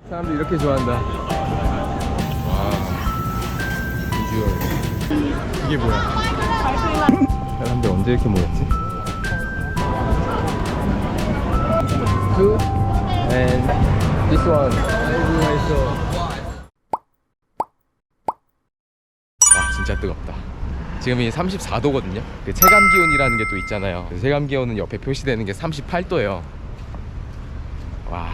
사람들 이렇게 좋아한다. 와, 비주얼. 이게 뭐야? 사람들 언제 이렇게 모였지? Two and this one. 아이고 맛있어. 와 진짜 뜨겁다. 지금이 34도거든요. 그 체감 기온이라는 게 또 있잖아요. 체감 기온은 옆에 표시되는 게 38도예요. 와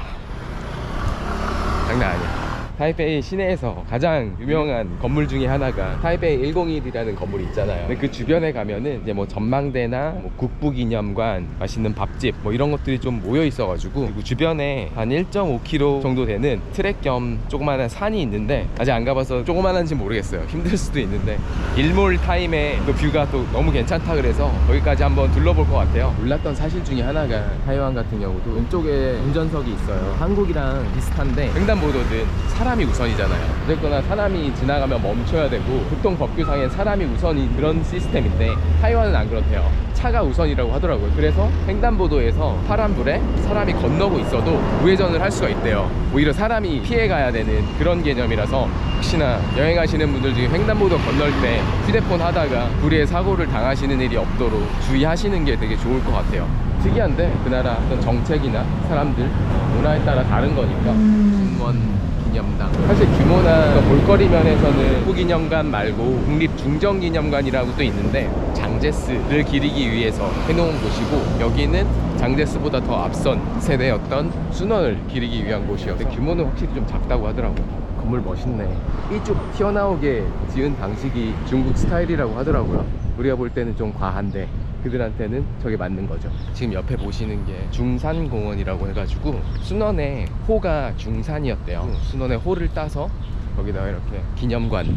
장난 아니야. 타이베이 시내에서 가장 유명한 건물 중에 하나가 타이베이 101이라는 건물이 있잖아요. 근데 그 주변에 가면은 이제 뭐 전망대나 뭐 국부기념관, 맛있는 밥집 뭐 이런 것들이 좀 모여 있어가지고, 그리고 주변에 한 1.5km 정도 되는 트랙 겸 조그마한 산이 있는데 아직 안 가봐서 조그만한지 모르겠어요. 힘들 수도 있는데 일몰 타임에 또 뷰가 또 너무 괜찮다 그래서 거기까지 한번 둘러볼 것 같아요. 몰랐던 사실 중에 하나가 타이완 같은 경우도 왼쪽에 운전석이 있어요. 한국이랑 비슷한데 횡단보도든 사람이 우선이잖아요. 어쨌거나 사람이 지나가면 멈춰야 되고, 보통 법규상엔 사람이 우선인 그런 시스템인데 타이완은 안 그렇대요. 차가 우선이라고 하더라고요. 그래서 횡단보도에서 파란불에 사람이 건너고 있어도 우회전을 할 수가 있대요. 오히려 사람이 피해가야 되는 그런 개념이라서 혹시나 여행하시는 분들 중에 횡단보도 건널 때 휴대폰 하다가 불의의 사고를 당하시는 일이 없도록 주의하시는 게 되게 좋을 것 같아요. 특이한데 그 나라 어떤 정책이나 사람들 문화에 따라 다른 거니까. 신원 기념당. 사실 규모나 볼거리 면에서는 국부기념관 말고 국립중정기념관이라고 또 있는데 장제스를 기리기 위해서 해놓은 곳이고, 여기는 장제스보다 더 앞선 세대였던 순원을 기리기 위한 곳이어서 규모는 확실히 좀 작다고 하더라고요. 건물 멋있네. 삐쭉 튀어나오게 지은 방식이 중국 스타일이라고 하더라고요. 우리가 볼 때는 좀 과한데 그들한테는 저게 맞는 거죠. 지금 옆에 보시는 게 중산공원이라고 해가지고 순원에 호가 중산이었대요. 순원에 호를 따서 거기다가 이렇게 기념관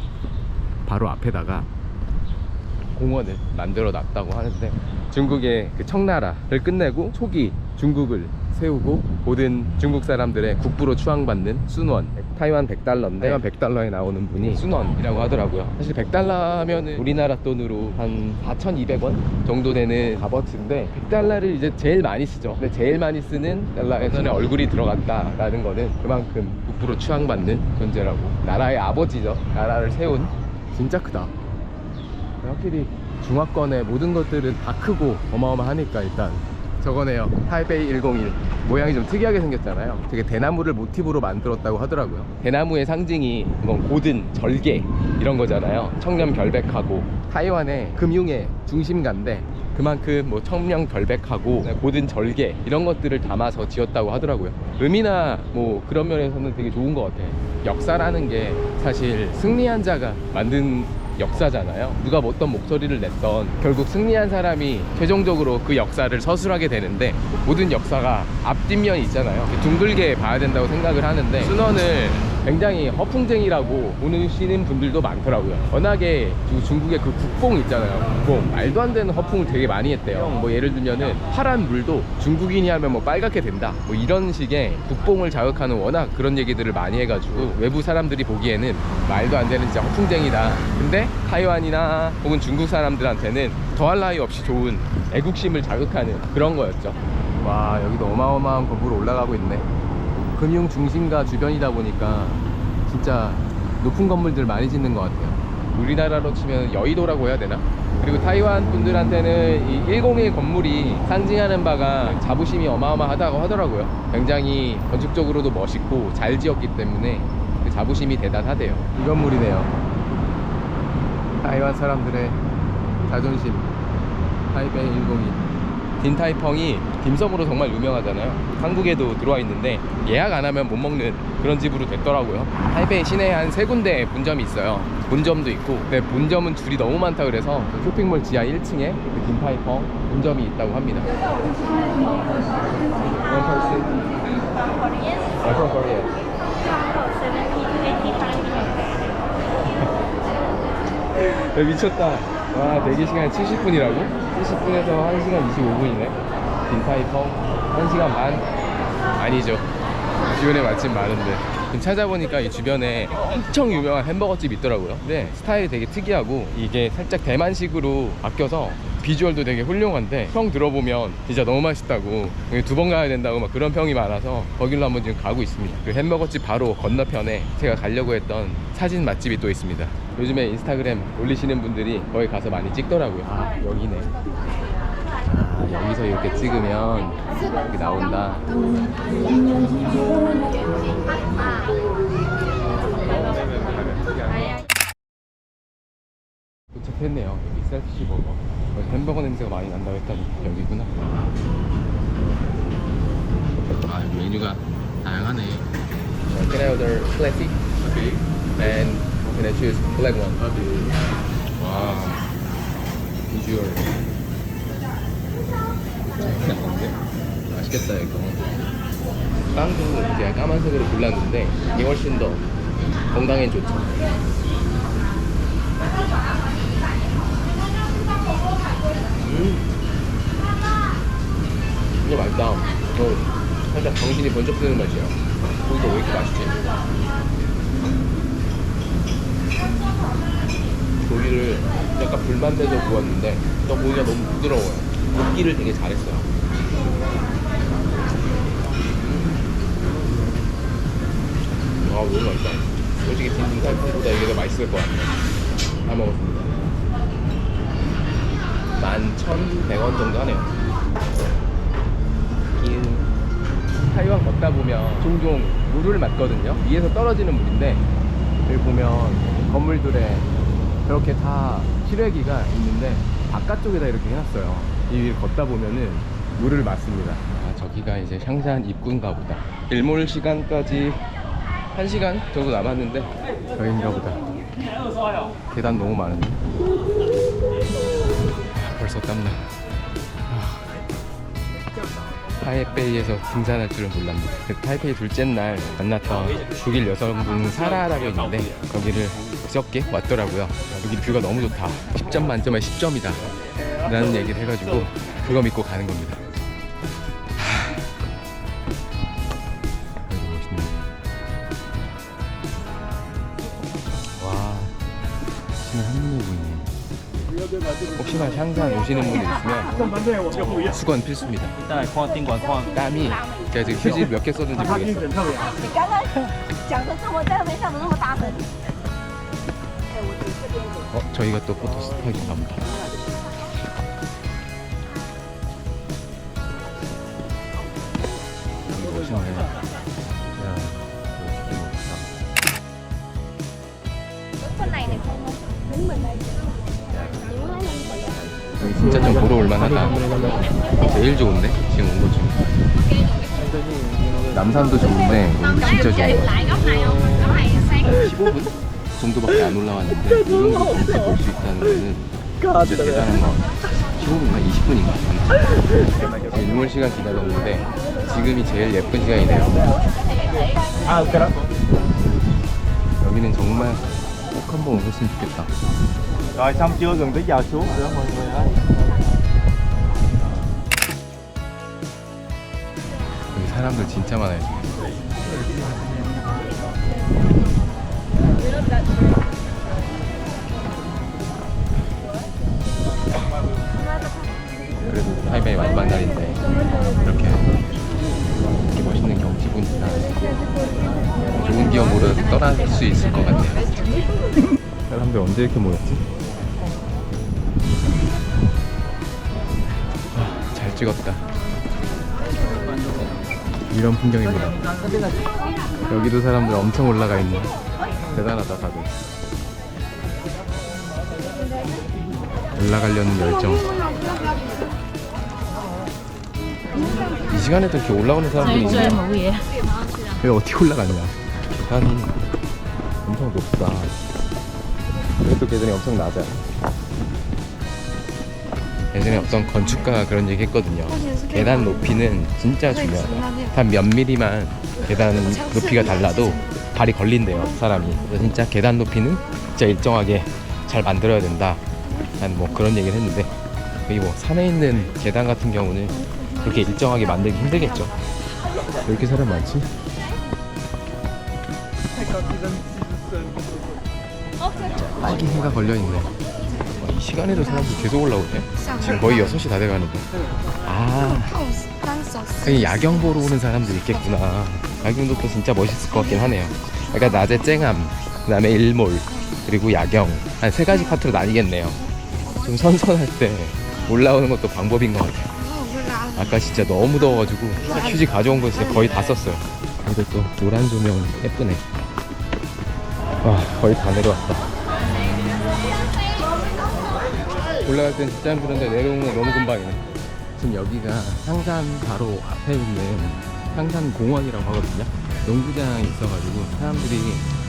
바로 앞에다가 공원을 만들어 놨다고 하는데, 중국의 그 청나라를 끝내고 초기 중국을 세우고 모든 중국 사람들의 국부로 추앙받는 순원, 타이완 100달러인데 타이완 100달러에 나오는 분이 순원이라고 하더라고요. 사실 100달러면은 우리나라 돈으로 한 4,200원 정도 되는 값어치인데 100달러를 이제 제일 많이 쓰죠. 근데 제일 많이 쓰는 달러에 손에 얼굴이 들어갔다라는 거는 그만큼 국부로 추앙받는 존재라고. 나라의 아버지죠. 나라를 세운. 진짜 크다. 확실히 중화권의 모든 것들은 다 크고 어마어마하니까. 일단 저거네요. 타이베이 101. 모양이 좀 특이하게 생겼잖아요. 되게 대나무를 모티브로 만들었다고 하더라고요. 대나무의 상징이 이건 고든, 절개 이런 거잖아요. 청렴 결백하고 타이완의 금융의 중심가인데 그만큼 뭐 청렴 결백하고 고든 절개 이런 것들을 담아서 지었다고 하더라고요. 의미나 뭐 그런 면에서는 되게 좋은 것 같아요. 역사라는 게 사실 승리한 자가 만든 역사잖아요. 누가 어떤 목소리를 냈던 결국 승리한 사람이 최종적으로 그 역사를 서술하게 되는데, 모든 역사가 앞뒷면이 있잖아요. 둥글게 봐야 된다고 생각을 하는데 순원을 굉장히 허풍쟁이라고 보시는 분들도 많더라고요. 워낙에 중국의 그 국뽕 있잖아요. 국뽕 말도 안 되는 허풍을 되게 많이 했대요. 뭐 예를 들면은 파란 물도 중국인이 하면 뭐 빨갛게 된다 뭐 이런 식의 국뽕을 자극하는 워낙 그런 얘기들을 많이 해가지고 외부 사람들이 보기에는 말도 안 되는 진짜 허풍쟁이다. 근데 타이완이나 혹은 중국 사람들한테는 더할 나위 없이 좋은 애국심을 자극하는 그런 거였죠. 와 여기도 어마어마한 건물로 올라가고 있네. 금융 중심가 주변이다 보니까 진짜 높은 건물들 많이 짓는 것 같아요. 우리나라로 치면 여의도라고 해야 되나? 그리고 타이완 분들한테는 이 101 건물이 상징하는 바가 자부심이 어마어마하다고 하더라고요. 굉장히 건축적으로도 멋있고 잘 지었기 때문에 그 자부심이 대단하대요. 이 건물이네요. 타이완 사람들의 자존심. 타이베이 101. 딘타이펑이 딤섬으로 정말 유명하잖아요. 한국에도 들어와 있는데 예약 안 하면 못 먹는 그런 집으로 됐더라고요. 타이베이 시내에 한 3군데 본점이 있어요. 본점도 있고, 근데 본점은 줄이 너무 많다 그래서 쇼핑몰 지하 1층에 그 딘타이펑 본점이 있다고 합니다. 미쳤다. 와 대기시간이 70분이라고? 70분에서 1시간 25분이네 딘타이펑 1시간 반? 아니죠. 주변에 맛집 많은데. 지금 찾아보니까 이 주변에 엄청 유명한 햄버거 집이 있더라고요. 근데 스타일이 되게 특이하고 이게 살짝 대만식으로 바뀌어서 비주얼도 되게 훌륭한데 평 들어보면 진짜 너무 맛있다고 2번 가야 된다고 막 그런 평이 많아서 거길로 한번 지금 가고 있습니다. 그 햄버거집 바로 건너편에 제가 가려고 했던 사진 맛집이 또 있습니다. 요즘에 인스타그램 올리시는 분들이 거기 가서 많이 찍더라고요. 아, 여기네. 아, 여기서 이렇게 찍으면 이렇게 나온다. 도착했네요. 여기 셀피시 버거. 햄버거 냄새가 많이 난다고 했더니 여기구나. 아, 여기 메뉴가 다양하네. Can I order classic? Okay. And can I choose black one? Okay. 와, 비주얼. 맛있겠다 이거. 빵도 제가 까만색으로 골랐는데 이게 훨씬 더 건강에 좋죠. 이거 맛있다. 살짝 정신이 번쩍 드는 맛이야. 고기가 왜 이렇게 맛있지? 고기를 약간 불만 내서 구웠는데 또 고기가 너무 부드러워요. 굽기를 되게 잘했어요. 아, 너무 맛있다. 솔직히 딘딘탈콩보다 이게 더 맛있을 것 같아요. 다 먹었습니다. 11,100원 정도 하네요. 타이완 걷다 보면 종종 물을 맞거든요. 위에서 떨어지는 물인데 여기 보면 건물들에 저렇게 다 실외기가 있는데 바깥쪽에다 이렇게 해놨어요. 이 위를 걷다 보면은 물을 맞습니다. 아, 저기가 이제 샹산 입구인가 보다. 일몰 시간까지 1시간 정도 남았는데 여긴가 보다. 계단 너무 많은데 벌써 땀나. 타이베이에서 등산할 줄은 몰랐는데 타이베이 둘째 날 만났던 독일 여성분 사라라고 있는데 거기를 적게 왔더라고요. 여기 뷰가 너무 좋다. 10점 만점에 10점이다 라는 얘기를 해가지고 그거 믿고 가는 겁니다. 여기 멋있네. 와, 진짜 한눈에 보이네. 혹시나 샹산 오시는 분들 있으면 수건 필수입니다. 땀이 제가 지금 휴지 몇 개 썼는지 모르겠어요. 저희가 또 포토 스팟인가 보다. 여기 멋있네. 야, 여기 진짜 좀 보러 올만하다. 제일 좋은데? 지금 온 거 중에 남산도 좋은데 여기 진짜 좋은 거 같아요. 15분 정도밖에 안 올라왔는데 이 정도 경치 볼 수 있다는 거는 진짜 대단한 거. 15분인가 20분인가 일몰 시간 기다렸는데 지금이 제일 예쁜 시간이네요. 여기는 정말 꼭 한번 오셨으면 좋겠다. Rồi xong chưa, gần tới giờ xuống rồi đó mọi người ơi. 여기 사람들 진짜 많아요. 그래도 타이베이 마지막 날인데 이렇게 멋있는 경치 보니까 좋은 기억으로 떠날 수 있을 것 같아요. 사람들 언제 이렇게 모였지? 잘 찍었다. 이런 풍경입니다. 여기도 사람들 엄청 올라가 있네. 대단하다 다들. 올라가려는 열정. 이 시간에도 이렇게 올라오는 사람들이 있네. 여기 어떻게 올라가냐. 계단이 엄청 높다. 여기도 계단이 엄청 낮아. 예전에 어떤 건축가가 그런 얘기 했거든요. 계단 높이는 진짜 중요하다. 단 몇 미리만 계단 높이가 달라도 발이 걸린대요, 사람이. 그래서 진짜 계단 높이는 진짜 일정하게 잘 만들어야 된다. 난 뭐 그런 얘기를 했는데, 여기 뭐 산에 있는 계단 같은 경우는 그렇게 일정하게 만들기 힘들겠죠. 왜 이렇게 사람 많지? 빨개 해가 걸려있네. 시간에도 사람들이 계속 올라오네. 지금 거의 6시 다 돼가는데. 아, 그냥 야경 보러 오는 사람들이 있겠구나. 야경도 또 진짜 멋있을 것 같긴 하네요. 그러니까 낮에 쨍함, 그 다음에 일몰, 그리고 야경. 한 3가지 파트로 나뉘겠네요. 좀 선선할 때 올라오는 것도 방법인 것 같아요. 아까 진짜 너무 더워가지고 휴지 가져온 거 진짜 거의 다 썼어요. 근데 또 노란 조명 예쁘네. 와, 거의 다 내려왔다. 올라갈 땐 진짜 힘들었는데 내려오는 건 너무 금방이네. 지금 여기가 상산 바로 앞에 있는 상산공원이라고 하거든요. 농구장이 있어가지고 사람들이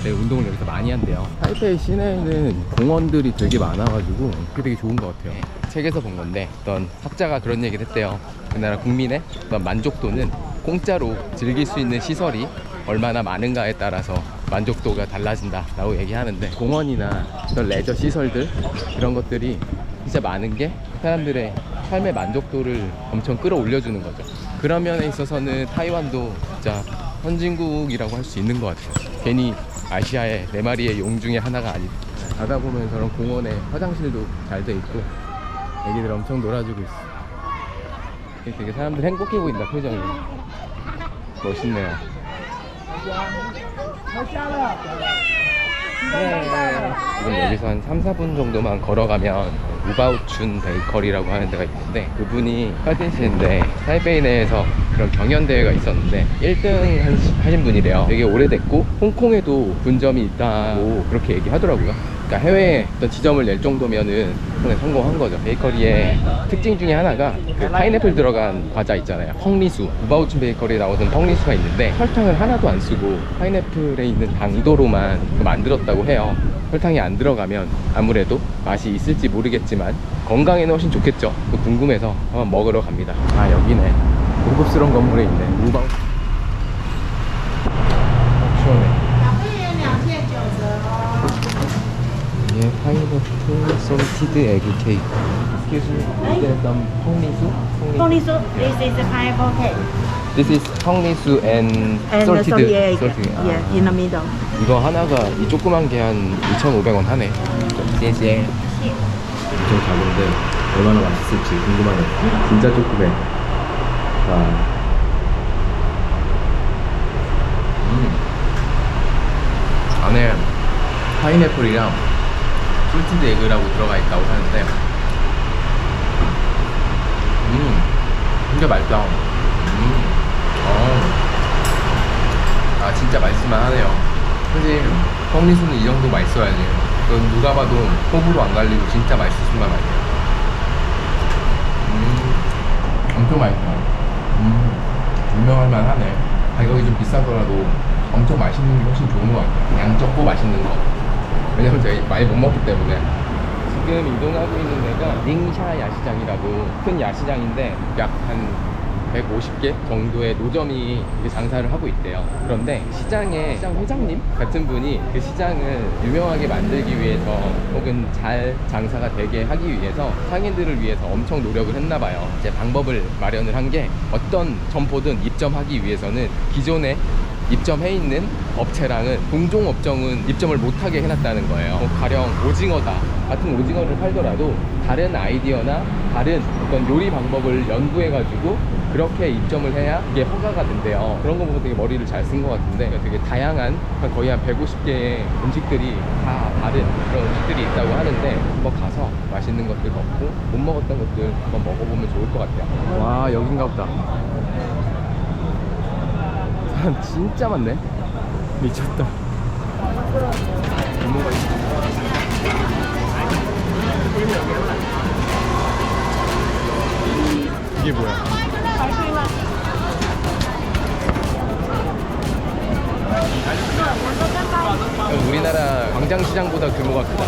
운동을 여기서 많이 한대요. 타이페이 시내에는 공원들이 되게 많아가지고 그게 되게 좋은 것 같아요. 책에서 본 건데 어떤 학자가 그런 얘기를 했대요. 우리나라 국민의 어떤 만족도는 공짜로 즐길 수 있는 시설이 얼마나 많은가에 따라서 만족도가 달라진다 라고 얘기하는데, 공원이나 어떤 레저 시설들 이런 것들이 진짜 많은 게 사람들의 삶의 만족도를 엄청 끌어올려주는 거죠. 그런 면에 있어서는 타이완도 진짜 선진국이라고 할 수 있는 것 같아요. 괜히 아시아의 4마리의 용 중에 하나가 아니다. 가다 보면 저런 공원에 화장실도 잘 돼 있고 애기들 엄청 놀아주고 있어. 되게 사람들 행복해 보인다, 표정이. 멋있네요. 지금 여기서 한 3-4분 정도만 걸어가면 우바우춘 베이커리라고 하는 데가 있는데, 그분이 파티시인데 타이베이 내에서 그런 경연대회가 있었는데 1등 하신 분이래요. 되게 오래됐고 홍콩에도 분점이 있다고 그렇게 얘기하더라고요. 그러니까 해외에 어떤 지점을 낼 정도면은 성공한 거죠. 베이커리의 특징 중에 하나가 그 파인애플 들어간 과자 있잖아요. 펑리수. 우바우춘 베이커리에 나오던 펑리수가 있는데 설탕을 하나도 안 쓰고 파인애플에 있는 당도로만 만들었다고 해요. 설탕이 안 들어가면 아무래도 맛이 있을지 모르겠지만 건강에는 훨씬 좋겠죠. 그 궁금해서 한번 먹으러 갑니다. 아, 여기네. 고급스러운 건물에 있네. 우바우. 시원해. 예, 파인애플 솔티드 에그 케이크. Excuse me, is there some 펑리수? Ponisu, this is the pineapple cake. This is 펑리수 and And the salted salty egg. salted. 아. Yeah, in the middle. 이거 하나가 이 조그만 게 한 2,500원 하네. 쎄쎄. 엄청 작은데 얼마나 맛있을지 궁금하네. 진짜 조그매. 와. 안에 파인애플이랑 솔티드 에그라고 들어가 있다고 하는데 진짜 맛있다. 아, 진짜 맛있을만 하네요. 사실 펑리수는 이 정도 맛있어야지. 그건 누가 봐도 호불호 안 갈리고 진짜 맛있을 만 아니에요. 엄청 맛있다. 유명할 만하네. 가격이 좀 비싸더라도 엄청 맛있는 게 훨씬 좋은 것 같아요. 양 적고 맛있는 거. 왜냐면 제가 많이 못 먹기 때문에. 지금 이동하고 있는 데가 닝샤 야시장이라고 큰 야시장인데 약 한 150개 정도의 노점이 장사를 하고 있대요. 그런데 시장의 시장 회장님 같은 분이 그 시장을 유명하게 만들기 위해서 혹은 잘 장사가 되게 하기 위해서 상인들을 위해서 엄청 노력을 했나 봐요. 이제 방법을 마련을 한 게, 어떤 점포든 입점하기 위해서는 기존에 입점해 있는 업체랑은 동종 업종은 입점을 못하게 해놨다는 거예요. 가령 오징어다 같은 오징어를 팔더라도 다른 아이디어나 다른 어떤 요리 방법을 연구해가지고 그렇게 입점을 해야 이게 허가가 된대요. 그런 거 보면 되게 머리를 잘 쓴 것 같은데, 되게 다양한 거의 한 150개의 음식들이 다 다른 그런 음식들이 있다고 하는데 한번 가서 맛있는 것들 먹고 못 먹었던 것들 한번 먹어보면 좋을 것 같아요. 와, 여긴가 보다. 사람 진짜 많네. 미쳤다. 이모가 있어. 이게 뭐야? 우리나라 광장시장보다 규모가 크다.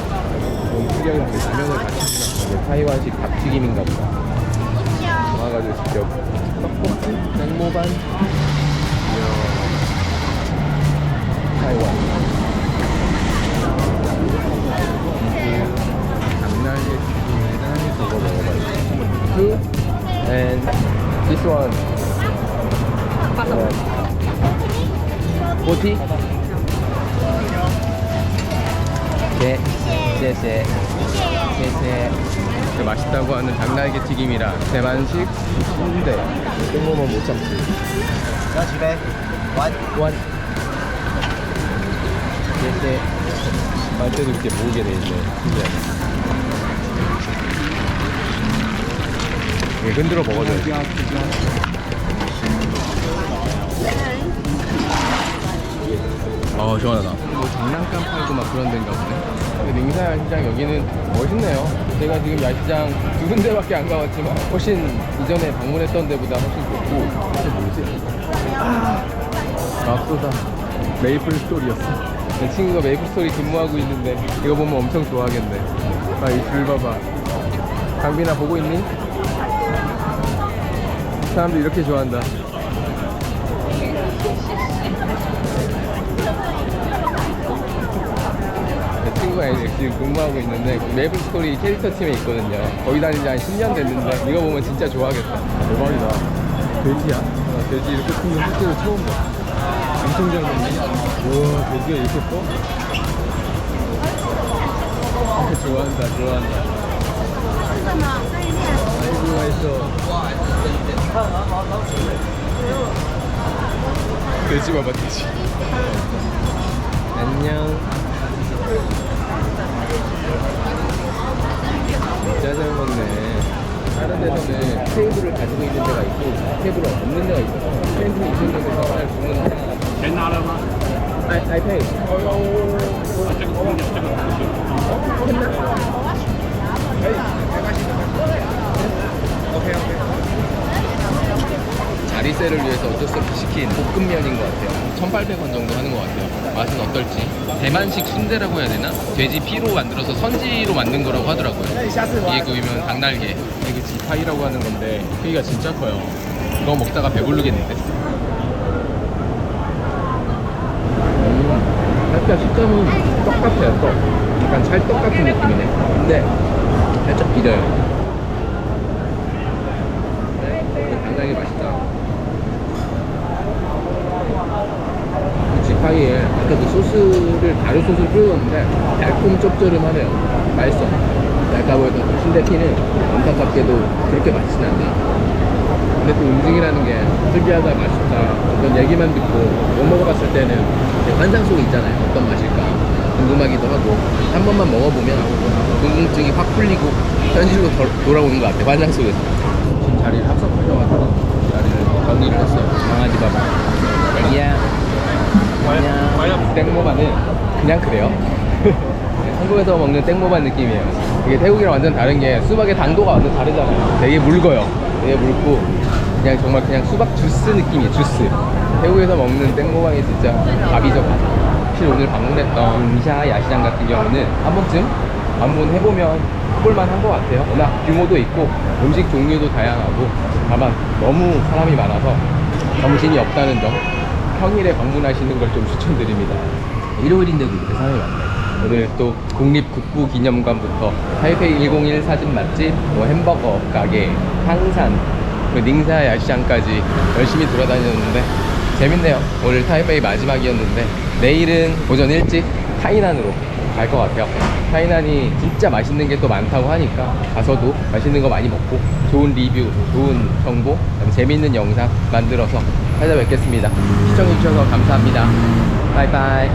너무 특이하게 라면을 같이 주나? 타이완식 닭튀김인가 보다. 나와가지고 직접 떡볶이, 생모반. 타이완. 닭날개 튀김이랑 저거 먹어봐야지. Two and this one. 40? 谢谢。 네, 맛있다고 하는 닭날개 튀김이랑 대만식 순대. 땡모만 못 참지. Cho chị về. One. 원. 네. 할 때도 이렇게 모으게 돼 있네. 신기하네. 이게 흔들어 먹어줘야지. 시원하다. 뭐 장난감 팔고 막 그런 데인가 보네. 근데 닝사 야시장 여기는 멋있네요. 제가 지금 야시장 2군데밖에 안 가봤지만 훨씬 이전에 방문했던 데보다 훨씬 좋고. 이게 뭐지? 맙소사 메이플 스토리였어. 내 친구가 메이플 스토리 근무하고 있는데 이거 보면 엄청 좋아하겠네. 아, 이 줄 봐봐. 강빈아 보고 있니? 사람들 이렇게 좋아한다. 내 친구가 이제 지금 근무하고 있는데 메이플 스토리 캐릭터 팀에 있거든요. 거기 다닌 지 한 10년 됐는데 이거 보면 진짜 좋아하겠다. 대박이다. 돼지야? 돼지 이렇게 큰 건 실제로 처음 봐. 엄청 잘 먹네. 우와, 돼지가 이렇게 커? 좋아한다. 아이고, 맛있어. 돼지 봐봐, 돼지. 안녕. 진짜 잘 먹네. 다른 데서는 테이블을 가지고 있는 데가 있고 테이블을 없는 데가 있어서 테이블이 있는 데서 잘 주문하는. 钱拿了吗？ I pay. 这个不行。 자리세를 위해서 어쩔 수 없이 시킨 볶음면인 것 같아요. 1,800원 정도 하는 것 같아요. 맛은 어떨지. 대만식 순대라고 해야 되나? 돼지 피로 만들어서 선지로 만든 거라고 하더라고요. 이게 그 유명한 닭날개. 이게 지파이라고 하는 건데 크기가 진짜 커요. 이거 먹다가 배부르겠는데. 살짝 식감은 떡 같아요, 떡. 약간 찰떡 같은 느낌이네. 근데 살짝 비려요. 닭날개 맛있다. 지파이에 아까 그 소스를 가루 소스를 뿌렸는데 달콤 짭조름하네요. 맛있어. 아까 보였던 순대피는 안타깝게도 그렇게 맛있진 않나. 근데 또 음식이라는 게 특이하다, 맛있다 어떤 얘기만 듣고 못 먹어봤을 때는 환상 속에 있잖아요. 어떤 맛일까 궁금하기도 하고 한 번만 먹어보면 궁금증이 확 풀리고 현실로 돌아오는 것 같아. 환상 속에서. 지금 자리를 합석하셔가지고 자리를 정리를 했어요. 강아지 밥. 애기야 안녕. 땡모반은 그냥 그래요. 한국에서 먹는 땡모반 느낌이에요. 이게 태국이랑 완전 다른 게 수박의 당도가 완전 다르잖아요. 되게 묽어요. 되게 묽고 그냥 정말 그냥 수박 주스 느낌이에요. 주스. 태국에서 먹는 땡모반이 진짜 밥이죠, 밥. 사실 오늘 방문했던 닝샤 야시장 같은 경우는 한 번쯤 방문해보면 해볼만 한 것 같아요. 워낙 규모도 있고 음식 종류도 다양하고 다만 너무 사람이 많아서 정신이 없다는 점, 평일에 방문하시는 걸 좀 추천드립니다. 일요일인데도 이렇게 사람이 많네. 오늘 또 국립국부기념관부터 타이페이 101 사진 맛집, 뭐 햄버거 가게, 항산, 그 닝사 야시장까지 열심히 돌아다녔는데 재밌네요. 오늘 타이페이 마지막이었는데 내일은 오전 일찍 타이난으로 갈 것 같아요. 타이난이 진짜 맛있는 게 또 많다고 하니까 가서도 맛있는 거 많이 먹고 좋은 리뷰, 좋은 정보, 재밌는 영상 만들어서 찾아뵙겠습니다. 시청해주셔서 감사합니다. 바이바이.